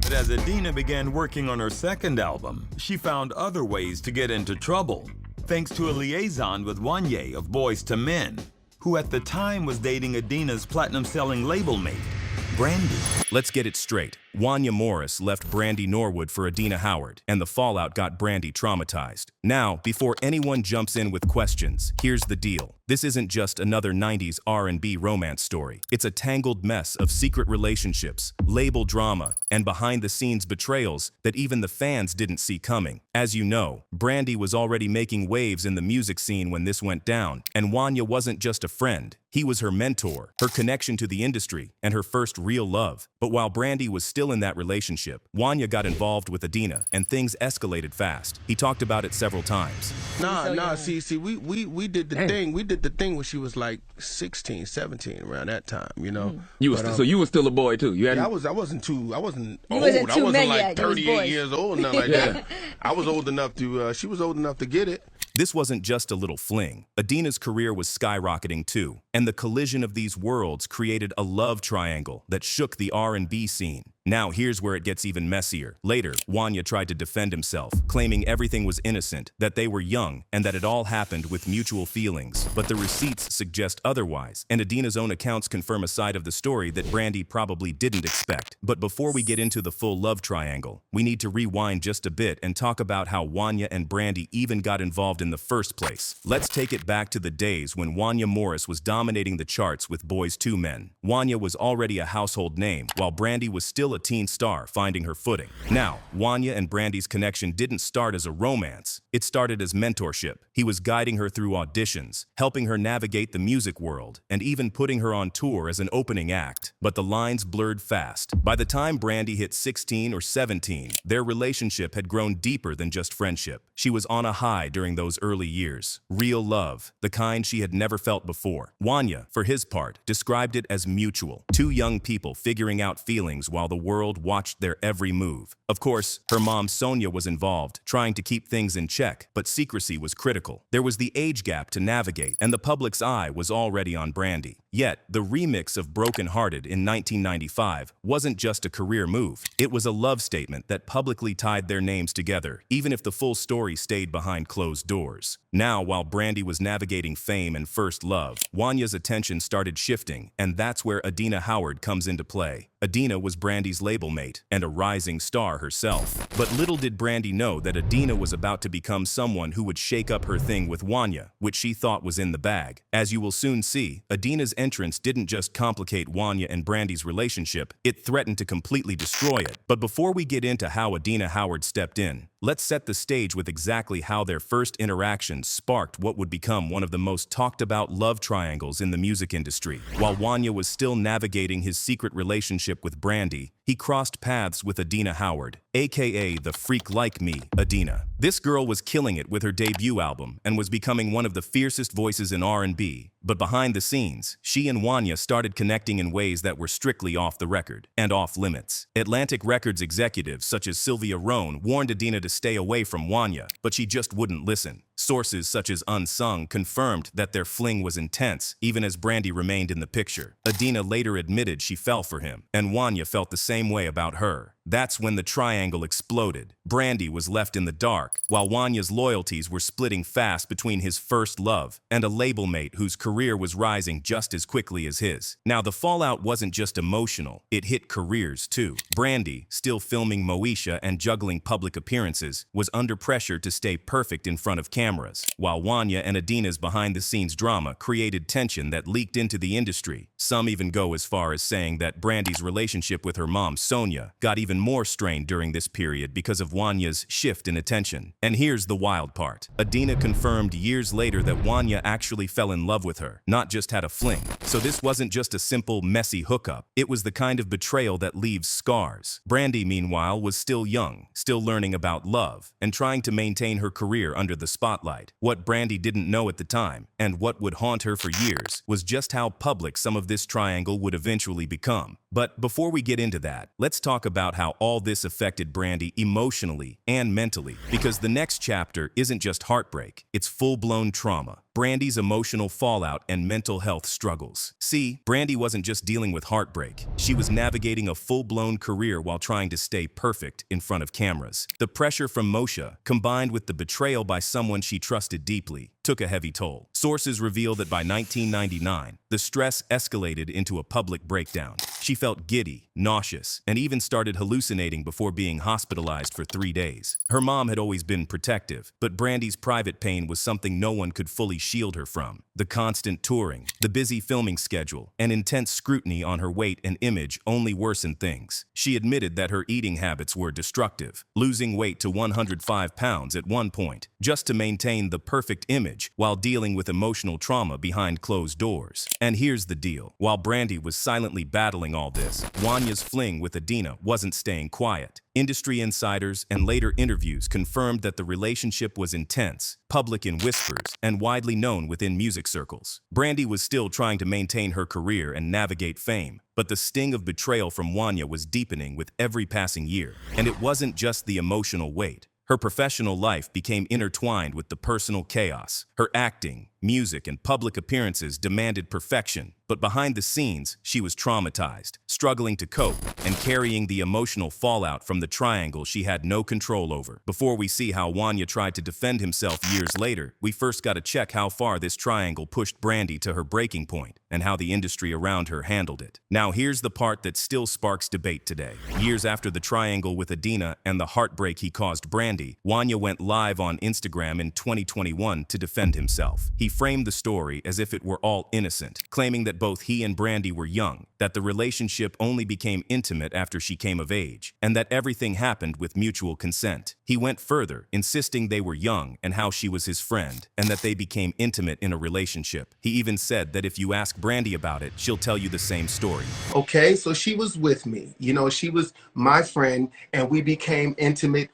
But as Adina began working on her second album, she found other ways to get into trouble, thanks to a liaison with Wanya of Boys to Men, who at the time was dating Adina's platinum-selling label mate, Brandy. Let's get it straight. Wanya Morris left Brandy Norwood for Adina Howard, and the fallout got Brandy traumatized. Now, before anyone jumps in with questions, here's the deal. This isn't just another 90s R&B romance story. It's a tangled mess of secret relationships, label drama, and behind-the-scenes betrayals that even the fans didn't see coming. As you know, Brandy was already making waves in the music scene when this went down, and Wanya wasn't just a friend. He was her mentor, her connection to the industry, and her first real love. But while Brandy was still in that relationship, Wanya got involved with Adina, and things escalated fast. He talked about it several times. See, we did the thing. We did the thing when she was like 16, 17, around that time, you know. You was so you was still a boy too. You I wasn't old. I wasn't like 38 years old, nothing like that. I was old enough to. She was old enough to get it. This wasn't just a little fling. Adina's career was skyrocketing too, and the collision of these worlds created a love triangle that shook the R&B scene. Now here's where it gets even messier. Later, Wanya tried to defend himself, claiming everything was innocent, that they were young, and that it all happened with mutual feelings. But the receipts suggest otherwise, and Adina's own accounts confirm a side of the story that Brandy probably didn't expect. But before we get into the full love triangle, we need to rewind just a bit and talk about how Wanya and Brandy even got involved in the first place. Let's take it back to the days when Wanya Morris was dominating the charts with Boys to Men. Wanya was already a household name, while Brandy was still a teen star finding her footing. Now, Wanya and Brandy's connection didn't start as a romance. It started as mentorship. He was guiding her through auditions, helping her navigate the music world, and even putting her on tour as an opening act. But the lines blurred fast. By the time Brandy hit 16 or 17, their relationship had grown deeper than just friendship. She was on a high during those early years. Real love, the kind she had never felt before. Wanya, for his part, described it as mutual. Two young people figuring out feelings while the world watched their every move. Of course, her mom Sonia was involved, trying to keep things in check, but secrecy was critical. There was the age gap to navigate, and the public's eye was already on Brandy. Yet, the remix of Broken Hearted in 1995 wasn't just a career move. It was a love statement that publicly tied their names together, even if the full story stayed behind closed doors. Now, while Brandy was navigating fame and first love, Wanya's attention started shifting, and that's where Adina Howard comes into play. Adina was Brandy's label mate and a rising star herself. But little did Brandy know that Adina was about to become someone who would shake up her thing with Wanya, which she thought was in the bag. As you will soon see, Adina's entrance didn't just complicate Wanya and Brandy's relationship, it threatened to completely destroy it. But before we get into how Adina Howard stepped in, let's set the stage with exactly how their first interaction sparked what would become one of the most talked about love triangles in the music industry. While Wanya was still navigating his secret relationship with Brandy, he crossed paths with Adina Howard, aka the freak like me, Adina. This girl was killing it with her debut album and was becoming one of the fiercest voices in R&B. But behind the scenes, she and Wanya started connecting in ways that were strictly off the record and off limits. Atlantic Records executives such as Sylvia Rohn warned Adina to stay away from Wanya, but she just wouldn't listen. Sources such as Unsung confirmed that their fling was intense, even as Brandy remained in the picture. Adina later admitted she fell for him, and Wanya felt the same way about her. That's when the triangle exploded. Brandy was left in the dark, while Wanya's loyalties were splitting fast between his first love and a label mate whose career was rising just as quickly as his. Now, the fallout wasn't just emotional, it hit careers too. Brandy, still filming Moesha and juggling public appearances, was under pressure to stay perfect in front of cameras, while Wanya and Adina's behind-the-scenes drama created tension that leaked into the industry. Some even go as far as saying that Brandy's relationship with her mom, Sonia, got even more strained during this period because of Wanya's shift in attention. And here's the wild part. Adina confirmed years later that Wanya actually fell in love with her, not just had a fling. So this wasn't just a simple, messy hookup. It was the kind of betrayal that leaves scars. Brandy, meanwhile, was still young, still learning about love, and trying to maintain her career under the spotlight. What Brandy didn't know at the time, and what would haunt her for years, was just how public some of this triangle would eventually become. But before we get into that, let's talk about how all this affected Brandy emotionally and mentally, because the next chapter isn't just heartbreak, it's full-blown trauma. Brandy's emotional fallout and mental health struggles. See, Brandy wasn't just dealing with heartbreak. She was navigating a full-blown career while trying to stay perfect in front of cameras. The pressure from Moshe, combined with the betrayal by someone she trusted deeply, took a heavy toll. Sources reveal that by 1999, the stress escalated into a public breakdown. She felt giddy, nauseous, and even started hallucinating before being hospitalized for 3 days. Her mom had always been protective, but Brandy's private pain was something no one could fully shield her from. The constant touring, the busy filming schedule, and intense scrutiny on her weight and image only worsened things. She admitted that her eating habits were destructive, losing weight to 105 pounds at one point, just to maintain the perfect image while dealing with emotional trauma behind closed doors. And here's the deal. While Brandy was silently battling all this, Wanya's fling with Adina wasn't staying quiet. Industry insiders and later interviews confirmed that the relationship was intense, public in whispers, and widely known within music circles. Brandy was still trying to maintain her career and navigate fame, but the sting of betrayal from Wanya was deepening with every passing year. And it wasn't just the emotional weight. Her professional life became intertwined with the personal chaos. Her acting, music, and public appearances demanded perfection, but behind the scenes, she was traumatized, struggling to cope, and carrying the emotional fallout from the triangle she had no control over. Before we see how Wanya tried to defend himself years later, we first gotta check how far this triangle pushed Brandy to her breaking point, and how the industry around her handled it. Now here's the part that still sparks debate today. Years after the triangle with Adina and the heartbreak he caused Brandy, Wanya went live on Instagram in 2021 to defend himself. He framed the story as if it were all innocent, claiming that both he and Brandy were young, that the relationship only became intimate after she came of age, and that everything happened with mutual consent. He went further, insisting they were young and how she was his friend, and that they became intimate in a relationship. He even said that if you ask Brandy about it, she'll tell you the same story. Okay, so she was with me. You know, she was my friend, and we became intimate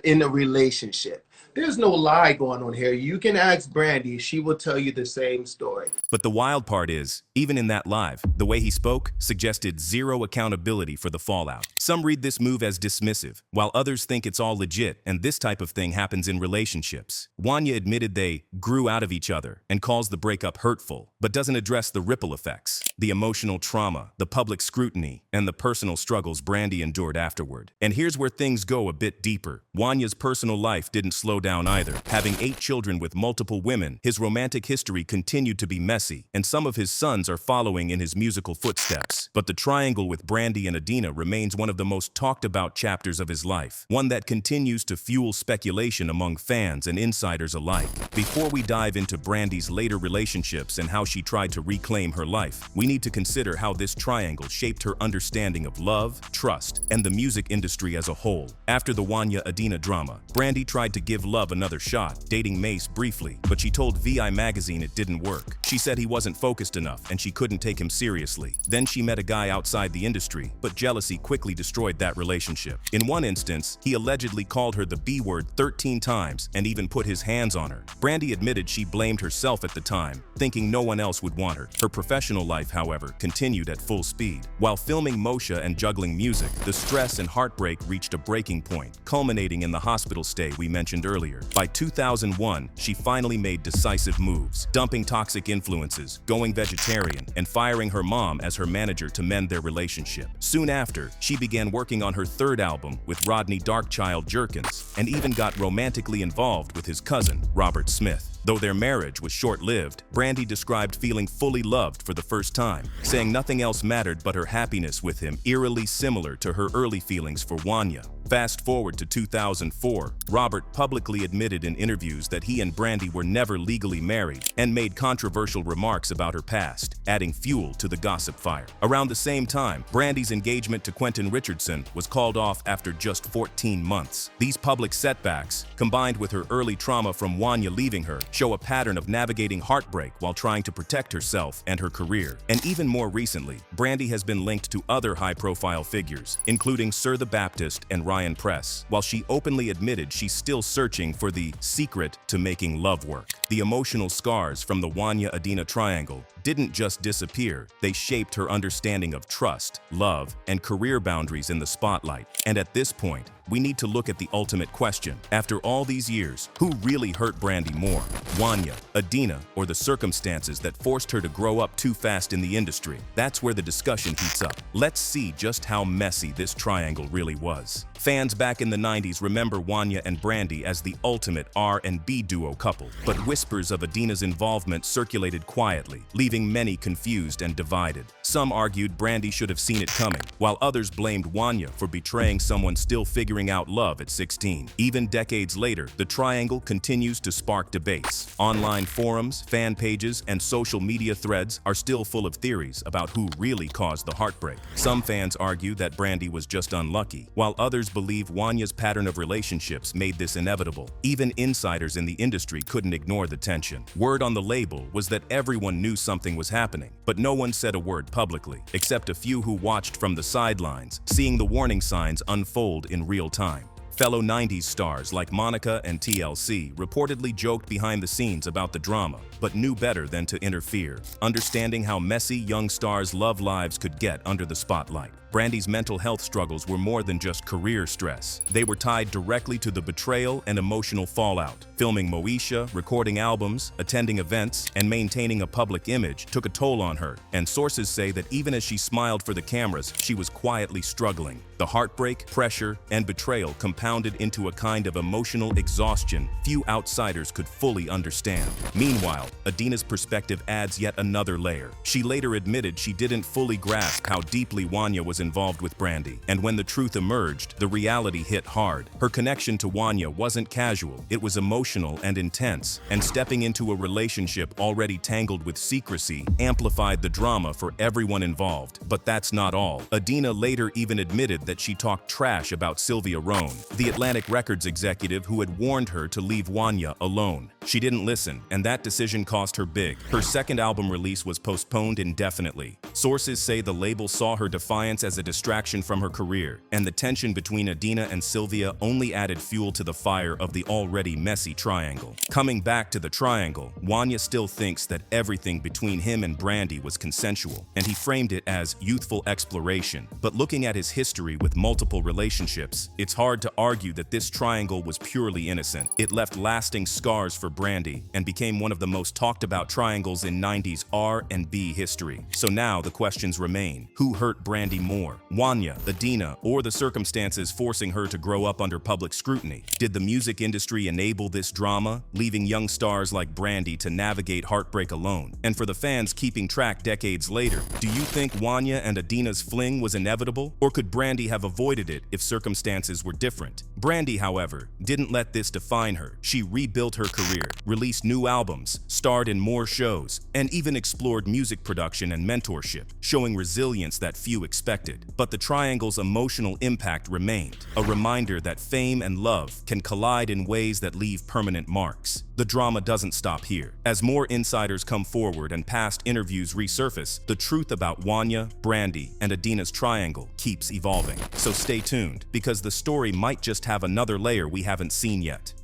in a relationship. There's no lie going on here. You can ask Brandy, she will tell you the same story. But the wild part is, even in that live, the way he spoke suggested zero accountability for the fallout. Some read this move as dismissive, while others think it's all legit and this type of thing happens in relationships. Wanya admitted they grew out of each other and calls the breakup hurtful, but doesn't address the ripple effects, the emotional trauma, the public scrutiny, and the personal struggles Brandy endured afterward. And here's where things go a bit deeper. Wanya's personal life didn't slow down either. Having 8 children with multiple women, his romantic history continued to be messy, and some of his sons are following in his musical footsteps. But the triangle with Brandy and Adina remains one of the most talked about chapters of his life, one that continues to fuel speculation among fans and insiders alike. Before we dive into Brandy's later relationships and how she tried to reclaim her life, we need to consider how this triangle shaped her understanding of love, trust, and the music industry as a whole. After the Wanya-Adina drama, Brandy tried to give love another shot, dating Mace briefly, but she told VI magazine it didn't work. She said he wasn't focused enough and she couldn't take him seriously. Then she met a guy outside the industry, but jealousy quickly destroyed that relationship. In one instance, he allegedly called her the B word 13 times and even put his hands on her. Brandy admitted she blamed herself at the time, thinking no one else would want her. Her professional life, however, continued at full speed. While filming Moshe and juggling music, the stress and heartbreak reached a breaking point, culminating in the hospital stay we mentioned earlier. By 2001, she finally made decisive moves, dumping toxic influences, going vegetarian, and firing her mom as her manager to mend their relationship. Soon after, she began working on her 3rd album with Rodney Darkchild Jerkins, and even got romantically involved with his cousin, Robert Smith. Though their marriage was short-lived, Brandy described feeling fully loved for the first time, saying nothing else mattered but her happiness with him, eerily similar to her early feelings for Wanya. Fast forward to 2004, Robert publicly admitted in interviews that he and Brandy were never legally married and made controversial remarks about her past, adding fuel to the gossip fire. Around the same time, Brandy's engagement to Quentin Richardson was called off after just 14 months. These public setbacks, combined with her early trauma from Wanya leaving her, show a pattern of navigating heartbreak while trying to protect herself and her career. And even more recently, Brandy has been linked to other high-profile figures, including Sir the Baptist and Ryan Press, while she openly admitted she's still searching for the secret to making love work. The emotional scars from the Wanya-Adina triangle didn't just disappear, they shaped her understanding of trust, love, and career boundaries in the spotlight. And at this point, we need to look at the ultimate question. After all these years, who really hurt Brandy more? Wanya, Adina, or the circumstances that forced her to grow up too fast in the industry? That's where the discussion heats up. Let's see just how messy this triangle really was. Fans back in the 90s remember Wanya and Brandy as the ultimate R&B duo couple, but whispers of Adina's involvement circulated quietly, leaving many confused and divided. Some argued Brandy should have seen it coming, while others blamed Wanya for betraying someone still figuring out love at 16. Even decades later, the triangle continues to spark debates. Online forums, fan pages, and social media threads are still full of theories about who really caused the heartbreak. Some fans argue that Brandy was just unlucky, while others believe Wanya's pattern of relationships made this inevitable. Even insiders in the industry couldn't ignore the tension. Word on the label was that everyone knew something was happening, but no one said a word publicly, except a few who watched from the sidelines, seeing the warning signs unfold in real time. Fellow 90s stars like Monica and TLC reportedly joked behind the scenes about the drama, but knew better than to interfere, understanding how messy young stars' love lives could get under the spotlight. Brandy's mental health struggles were more than just career stress. They were tied directly to the betrayal and emotional fallout. Filming Moesha, recording albums, attending events, and maintaining a public image took a toll on her, and sources say that even as she smiled for the cameras, she was quietly struggling. The heartbreak, pressure, and betrayal compounded into a kind of emotional exhaustion few outsiders could fully understand. Meanwhile, Adina's perspective adds yet another layer. She later admitted she didn't fully grasp how deeply Wanya was involved with Brandy, and when the truth emerged, the reality hit hard. Her connection to Wanya wasn't casual, it was emotional and intense, and stepping into a relationship already tangled with secrecy amplified the drama for everyone involved. But that's not all. Adina later even admitted that she talked trash about Sylvia Rhone, the Atlantic Records executive who had warned her to leave Wanya alone. She didn't listen, and that decision cost her big. Her second album release was postponed indefinitely. Sources say the label saw her defiance as a distraction from her career, and the tension between Adina and Sylvia only added fuel to the fire of the already messy triangle. Coming back to the triangle, Wanya still thinks that everything between him and Brandy was consensual, and he framed it as youthful exploration. But looking at his history with multiple relationships, it's hard to argue that this triangle was purely innocent. It left lasting scars for Brandy and became one of the most talked about triangles in 90s R&B history. So now the questions remain. Who hurt Brandy more? Wanya, Adina, or the circumstances forcing her to grow up under public scrutiny? Did the music industry enable this drama, leaving young stars like Brandy to navigate heartbreak alone? And for the fans keeping track decades later, do you think Wanya and Adina's fling was inevitable? Or could Brandy have avoided it if circumstances were different? Brandy, however, didn't let this define her. She rebuilt her career, released new albums, starred in more shows, and even explored music production and mentorship, showing resilience that few expected. But the triangle's emotional impact remained, a reminder that fame and love can collide in ways that leave permanent marks. The drama doesn't stop here. As more insiders come forward and past interviews resurface, the truth about Wanya, Brandy, and Adina's triangle keeps evolving. So stay tuned, because the story might just have another layer we haven't seen yet.